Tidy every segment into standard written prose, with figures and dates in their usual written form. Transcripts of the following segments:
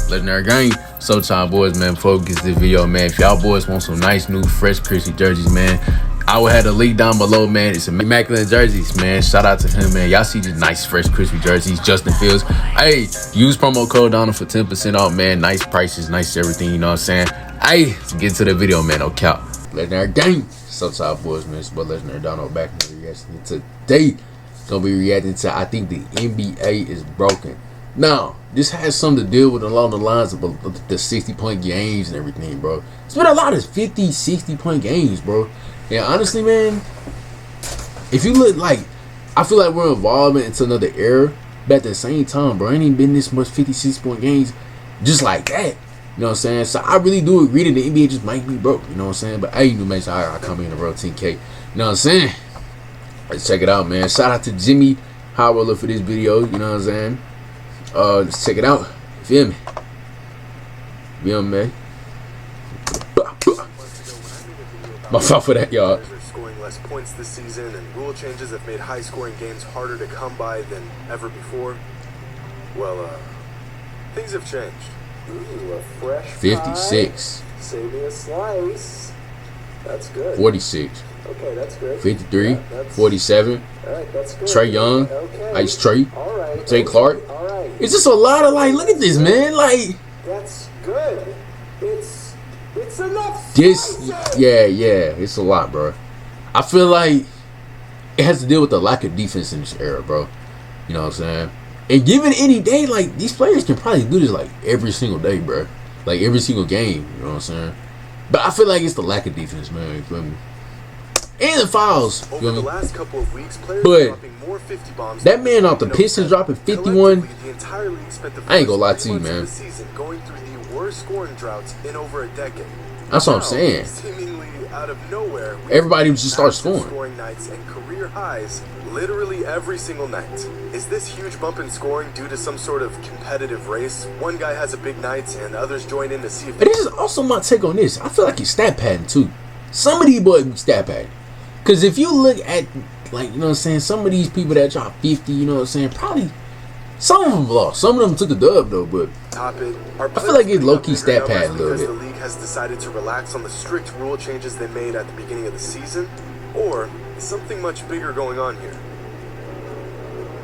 Legendary gang. So time boys, man, before we get to the video, man, if y'all boys want some nice new fresh crispy jerseys, man, I will have the link down below, man. It's immaculate jerseys, man. Shout out to him, man. Y'all see these nice fresh crispy jerseys. Justin Fields. Hey, use promo code Donald for 10% off, man. Nice prices, nice everything, you know what I'm saying? Hey, let's get to the video, man. No cap. Legendary gang. So time boys, man, it's about Legendary Donald back in the reaction. Today gonna be reacting to I think the NBA is broken. Now, this has something to deal with along the lines of the 60-point games and everything, bro. It's been a lot of 50, 60-point games, bro. And honestly, man, if you look like, I feel like we're evolving into another era, but at the same time, bro, ain't even been this much 50, 60-point games just like that. You know what I'm saying? So I really do agree that the NBA just might be broke. You know what I'm saying? But hey, you make sure I come in the road 10K. You know what I'm saying? Let's check it out, man. Shout out to Jimmy Howard for this video. You know what I'm saying? Let's check it out. You feel me? Feel me, man? My fault for that, y'all. Scoring less points this season, and rule changes have made high-scoring games harder to come by than ever before. Well, things have changed. Ooh, a fresh 56. Pie. Save me a slice. That's good. 46. Okay, that's good. 53. Yeah, 47. All right, that's good. Trey Young. Okay. Ice Trey. All right. Jay Clark. All right. It's just a lot of, like, look at this, man. Like, that's good. It's enough. this, yeah, it's a lot, bro. I feel like it has to deal with the lack of defense in this era, bro. You know what I'm saying? And given any day, like, these players can probably do this, like, every single day, bro. Like, every single game, you know what I'm saying? But I feel like it's the lack of defense, man. You feel me? And the fouls. Over the last couple of weeks, players but dropping more 50 bombs. That man off the Pistons dropping 51. The entire league spent the I ain't gonna lie to you, man. Season going through the worst scoring droughts in over a decade. That's what I'm saying. Seemingly out of nowhere, everybody just starts scoring nights and career highs literally every single night. Is this huge bump in scoring due to some sort of competitive race? One guy has a big night and others join in to see if. But this is also my take on this. I feel like he's stat padding too. Some of these boys be stat padding. Because if you look at, like, you know what I'm saying, some of these people that drop 50, you know what I'm saying, probably some of them lost. Some of them took a dub though, but I feel like it's low-key stat pad a little bit. The league has decided to relax on the strict rule changes they made at the beginning of the season, or is something much bigger going on here?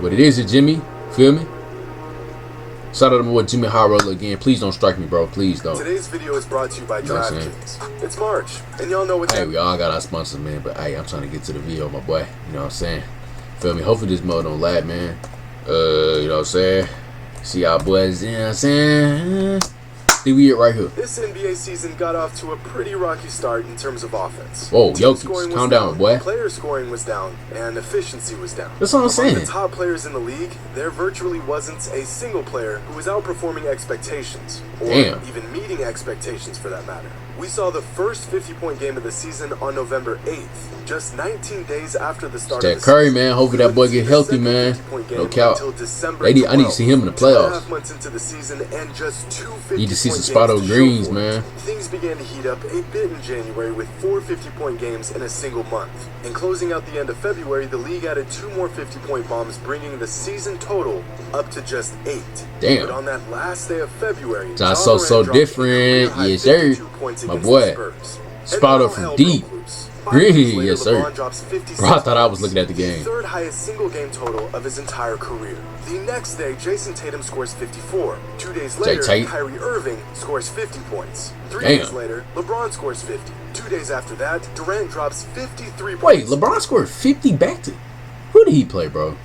But it is a Jimmy, feel me? Shout out to my boy Jimmy Howard again. Please don't strike me, bro. Please don't. Today's video is brought to you by DraftKings. It's March, and y'all know what. Hey, we all got our sponsors, man. But hey, I'm trying to get to the video, my boy. You know what I'm saying? Feel me? Hopefully this mode don't lag, man. You know what I'm saying? See y'all boys, you know what I'm saying? See we right here. This NBA season got off to a pretty rocky start in terms of offense. Whoa, Jokic, calm down, boy. Player scoring was down, and efficiency was down. That's what I'm saying. Among the top players in the league, there virtually wasn't a single player who was outperforming expectations, or even meeting expectations for that matter. We saw the first 50-point game of the season on November 8th, just 19 days after the start of the Curry, season. man. Hopefully that boy get healthy, man. No count. I need to see him in the playoffs. Months into the season and just 2 need to see some Spotto Greens, man. Things began to heat up a bit in January with 4 50-point games in a single month. And closing out the end of February, the league added 2 more 50-point bombs, bringing the season total up to just 8. Damn. But on that last day of February, Josh so different. Yes, sir. My boy. Spotto from deep. Really? Yes, sir. Bro, I thought I was looking at the game. Third highest single game total of his entire career. The next day, Jason Tatum scores 54. 2 days later, Kyrie Irving scores 50 points. 3 days later, LeBron scores 50. 2 days after that, Durant drops 53 points. Wait, LeBron scored 50 back to... Who did he play, bro?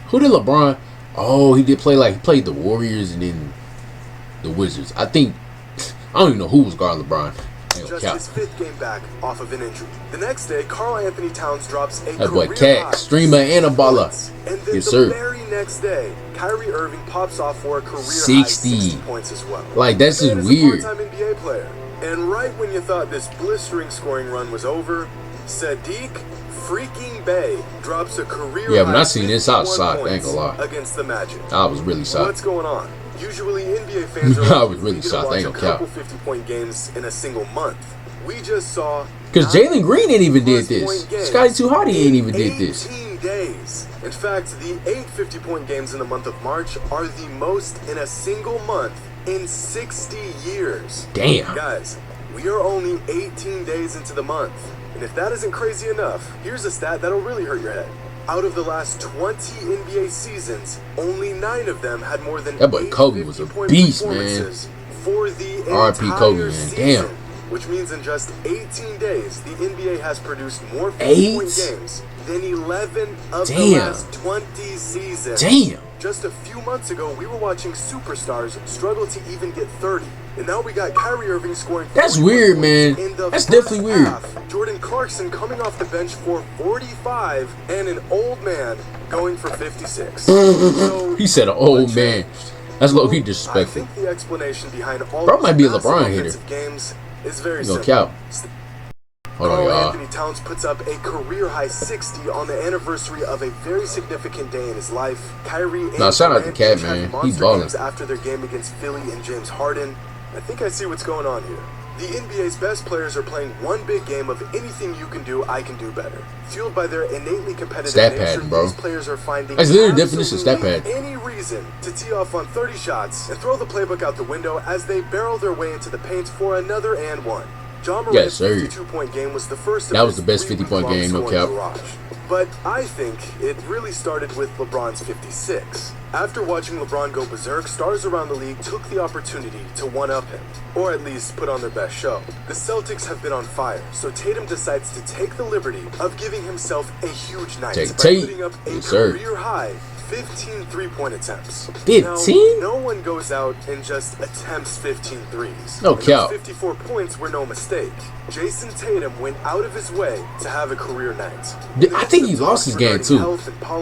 Who did LeBron... Oh, he did play, like, he played the Warriors and then the Wizards. I think... I don't even know who was guarding LeBron. Just his 5th game back off of an injury. The next day, Karl Anthony Towns drops a that boy Cat, streamer and a baller. And then yes, the very next day, Kyrie Irving pops off for a career 60 points as well. Like, that's just weird. Part-time NBA player. And right when you thought this blistering scoring run was over, Sadiq freaking Bey drops a career. Yeah, when I seen this, I was shocked. I ain't gonna lie. Against the Magic. I was really shocked. What's going on? Usually NBA fans are I was really shocked. I ain't gonna count. 50-point games in a single month. We just saw because Jalen Green ain't even did this. Scotty 2 Hotty ain't even did this. 18 days. In fact, the 8 50-point games in the month of March are the most in a single month in 60 years. Damn. Guys, we are only 18 days into the month. And if that isn't crazy enough, here's a stat that'll really hurt your head. Out of the last 20 NBA seasons, only 9 of them had more than that boy Kobe was a beast, man. For the R.I.P. Kobe, man. season, Damn. which means in just 18 days, the NBA has produced more 50-point games than 11 of the last 20 seasons. Damn. Just a few months ago, we were watching superstars struggle to even get 30. And now we got Kyrie Irving scoring. That's weird, man. That's definitely weird. Jordan Clarkson coming off the bench for 45, and an old man going for 56. So, he said an old man. That's low-key disrespectful. I think the explanation behind all bro might be a LeBron hitter. Games is very simple. Count. Hold on, y'all. Anthony Towns puts up a career-high 60 on the anniversary of a very significant day in his life. Kyrie and shout out to Cat, man. He's balling. After their game against Philly and James Harden. I think I see what's going on here. The NBA's best players are playing one big game of anything you can do, I can do better. Fueled by their innately competitive nature, these players are finding that's literally the definition of stat pad. Any reason to tee off on 30 shots and throw the playbook out the window as they barrel their way into the paint for another and one. John Morant's 52-point game was the first. That was the best 50-point game, no cap. But I think it really started with LeBron's 56. After watching LeBron go berserk, stars around the league took the opportunity to one-up him, or at least put on their best show. The Celtics have been on fire, so Tatum decides to take the liberty of giving himself a huge night by putting up a career-high 15 three-point attempts. 15? Now, no one goes out and just attempts 15 threes. No cap. 54 points were no mistake. Jason Tatum went out of his way to have a career night. I think he lost his game too.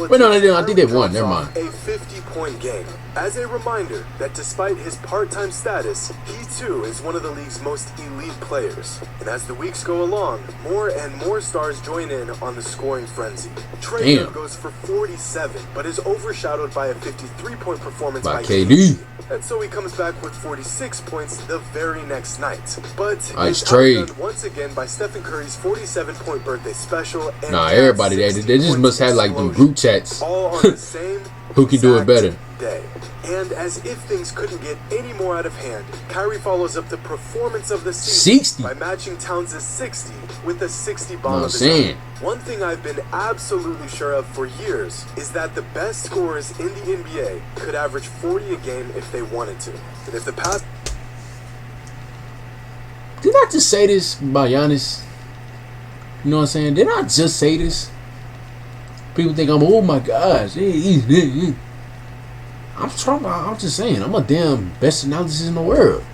Wait, no, they didn't. I think they won. Never mind. A 50-point game. As a reminder that despite his part-time status, he too is one of the league's most elite players. And as the weeks go along, more and more stars join in on the scoring frenzy. Trae Young goes for 47, but is overshadowed by a 53-point performance by KD. And so he comes back with 46 points the very next night. But it's outdone once again by Stephen Curry's 47-point birthday special. And everybody they just must have like them group chats. All on the same who can do it better day. And as if things couldn't get any more out of hand, Kyrie follows up the performance of the season 60 by matching Towns' 60 with a 60 bomb of his own. One thing I've been absolutely sure of for years is that the best scorers in the NBA could average 40 a game if they wanted to. And if the past... Did I just say this about Giannis? You know what I'm saying? Did I just say this? People think I'm, oh my gosh. I'm just saying, I'm a damn best analysis in the world.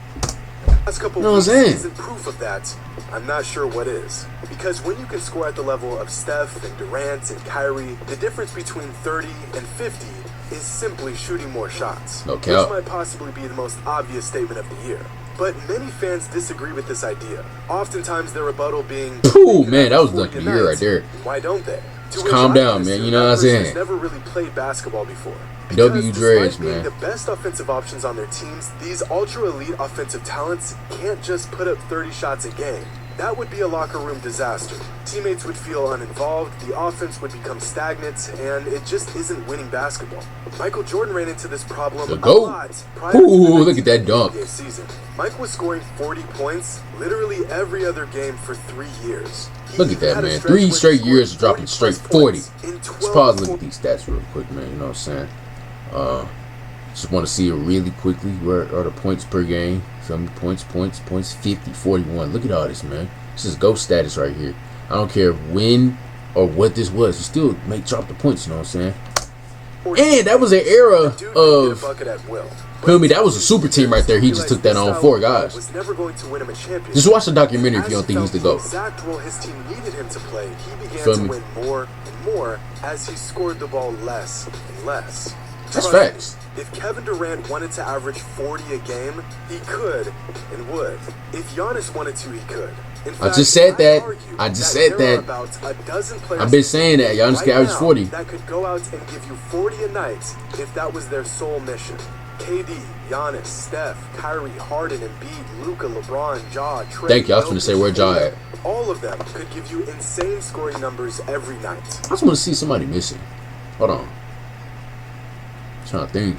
Last couple weeks isn't proof of that. I'm not sure what is. Because when you can score at the level of Steph and Durant and Kyrie, the difference between 30 and 50 is simply shooting more shots. Which might possibly be the most obvious statement of the year. But many fans disagree with this idea. Oftentimes their rebuttal being, "Ooh, man, that was like a year right there." Why don't they? Just calm down, man. You know what I'm saying? Never really played basketball before. W. Dredge, man. The best offensive options on their teams, these ultra elite offensive talents can't just put up 30 shots a game. That would be a locker room disaster. Teammates would feel uninvolved, the offense would become stagnant, and it just isn't winning basketball. Michael Jordan ran into this problem a lot prior to the look at that dunk. Season. Mike was scoring 40 points literally every other game for 3 years. Look at that, man. 3 straight years of dropping straight 40. Let's pause and look at these stats real quick, man. You know what I'm saying? Just want to see it really quickly. Where are the points per game? Some points, 50, 41. Look at all this, man. This is GOAT status right here. I don't care when or what this was. You still may drop the points, you know what I'm saying? And that was an era of... Feel me? That was a super team right there. He just took that on 4 guys. Just watch the documentary if you don't think he's the GOAT. Feel me? More and more as he scored the ball less and less. That's facts. If Kevin Durant wanted to average 40 a game, he could and would. If Giannis wanted to, he could. In fact, I just said that. I've been saying that Giannis could average 40. That could go out and give you 40 a night if that was their sole mission. KD, Giannis, Steph, Kyrie, Harden, Embiid, Luka, LeBron, Ja, Trae. Thank you. I was going to say where Ja at. All of them could give you insane scoring numbers every night. I just want to see somebody missing. Hold on. I'm trying to think.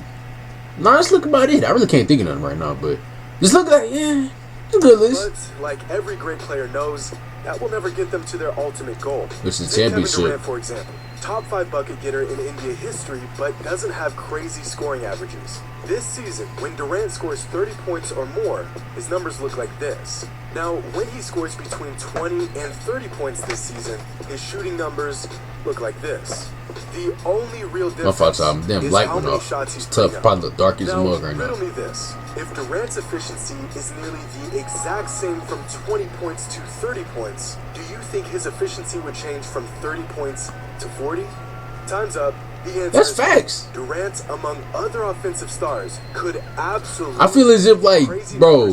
Nah, let's look about it. I really can't think of nothing right now, but just look like, yeah, it's a good list. But like every great player knows, that will never get them to their ultimate goal. Which is Take championship. Kevin Durant, for example. Top 5 bucket getter in NBA history, but doesn't have crazy scoring averages. This season, when Durant scores 30 points or more, his numbers look like this. Now, when he scores between 20 and 30 points this season, his shooting numbers look like this. The only real difference damn is light how went many off. shots he's It's tough, putting up. probably the darkest Now, mug right riddle now. me this. If Durant's efficiency is nearly the exact same from 20 points to 30 points, do you think his efficiency would change from 30 points to 40? Time's up. The answer That's is facts. Durant, among other offensive stars, could absolutely. I feel as if, like, bro,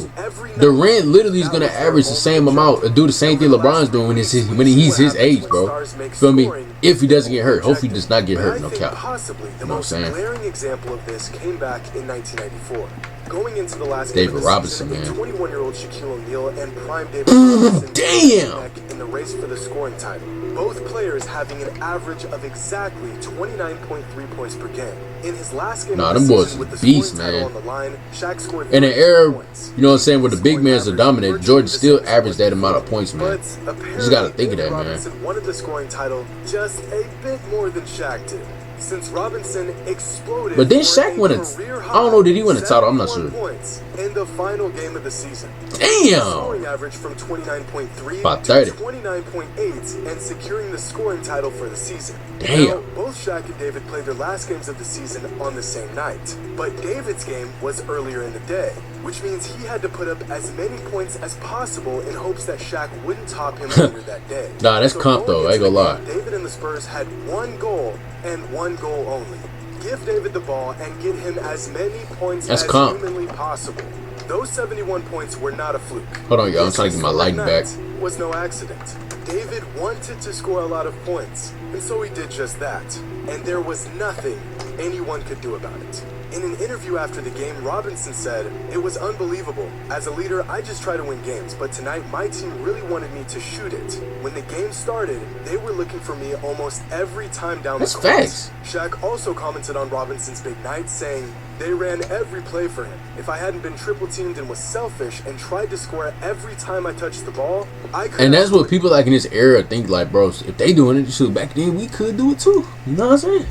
Durant literally is gonna average the same amount or do the same thing LeBron's doing when he's his age, bro. Feel me? If he doesn't get hurt, hopefully he does not get hurt. No cap. Possibly the You know what I'm most saying? glaring example of this came back in 1994. Going into the last David game of the Robinson, season, man. 21-year-old Shaquille O'Neal and prime David Robinson Damn! in the race for the scoring title. Both players having an average of exactly 29.3 points per game. In his last game Nah, of the them boys season with the beast, scoring title man. on the line, Shaq scored In an 30 era, points. you know what I'm saying, where the big Scoring mans are average dominant, virtually Jordan the still same averaged that as amount of points, man. But You apparently, just gotta think of David that, man. Robinson wanted the scoring title just a bit more than Shaq did. Since Robinson exploded. But then for Shaq win a- career I don't know, did he win a title? I'm not 71 sure. Points in the final game of the season. Damn! Scoring average from 29.3 About to 30. 29.8 and securing the scoring title for the season. Damn. Now, both Shaq and David played their last games of the season on the same night. But David's game was earlier in the day, which means he had to put up as many points as possible in hopes that Shaq wouldn't top him later that day. Nah, that's comp, going though. I ain't into gonna the lie. game, David and the Spurs had one goal and one goal only. Give David the ball and get him as many points That's as comp. humanly possible. Those 71 points were not a fluke. Hold on, y'all. I'm trying to get my lighting back. Was no accident. David wanted to score a lot of points, and so he did just that. And there was nothing anyone could do about it. In an interview after the game, Robinson said, "It was unbelievable. As a leader, I just try to win games, but tonight my team really wanted me to shoot it. When the game started, they were looking for me almost every time down That's the court." facts. Shaq also commented on Robinson's big night, saying, "They ran every play for him. If I hadn't been triple teamed and was selfish and tried to score every time I touched the ball, I could." And that's what people like in this era think, like, bro, if they doing it, shoot, back then we could do it too. You know what I'm saying?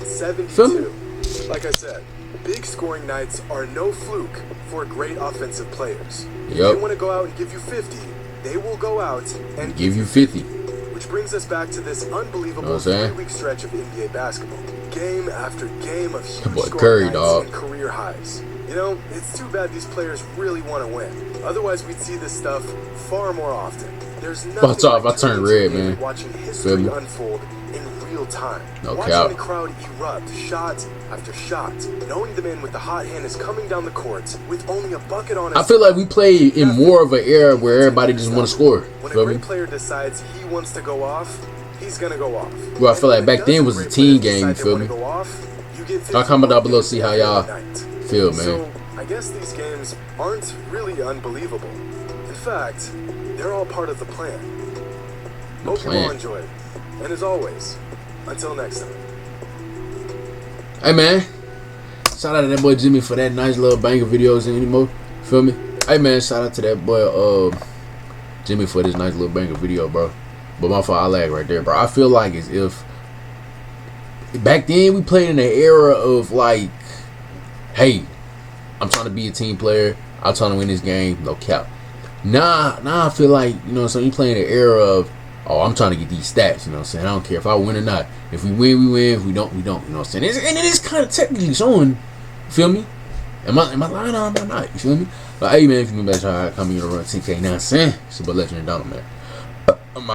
72. Like I said, big scoring nights are no fluke for great offensive players. If Yup. they want to go out and give you 50, they will go out and Give you 50. Which brings us back to this unbelievable Know what I'm saying? 3-week stretch of NBA basketball. Game after game of huge boy scoring Curry, nights dog. and career highs. You know, it's too bad these players really want to win. Otherwise, we'd see this stuff far more often. There's nothing Watch out, if I like turn tuning red, in and man. watching Feel history me? unfold in real time. No Watching cap. the crowd erupt, shot after shot, knowing the man with the hot hand is coming down the court with only a bucket on his I feel like we play in more of an era where everybody just want to score. When a Feel great me? player decides he wants to go off, he's gonna go off. Well, I feel like And when back then doesn't was a great team players game, decide you they feel wanna me? go off, you get Y'all comment down below, see how y'all night. feel, man. So, I guess these games aren't really unbelievable. In fact, they're all part of the plan. Hope you all plan. enjoyed. And as always, until next time. Hey, man. Shout out to that boy Jimmy for that nice little banger videos anymore. Feel me? Hey, man. Shout out to that boy Jimmy for this nice little banger video, bro. But my fault, I lag right there, bro. I feel like as if back then we played in an era of like, hey, I'm trying to be a team player. I'm trying to win this game. No cap. Nah, I feel like, you know, so you playing the era of, oh, I'm trying to get these stats, you know what I'm saying? I don't care if I win or not. If we win, we win. If we don't, we don't. You know what I'm saying? And it is kind of technically showing, you feel me? Am I lying or am I not? You feel me? But hey, man, if you can back, try to come here to run TK, you know what I'm saying? It's about Legend and Donald, man.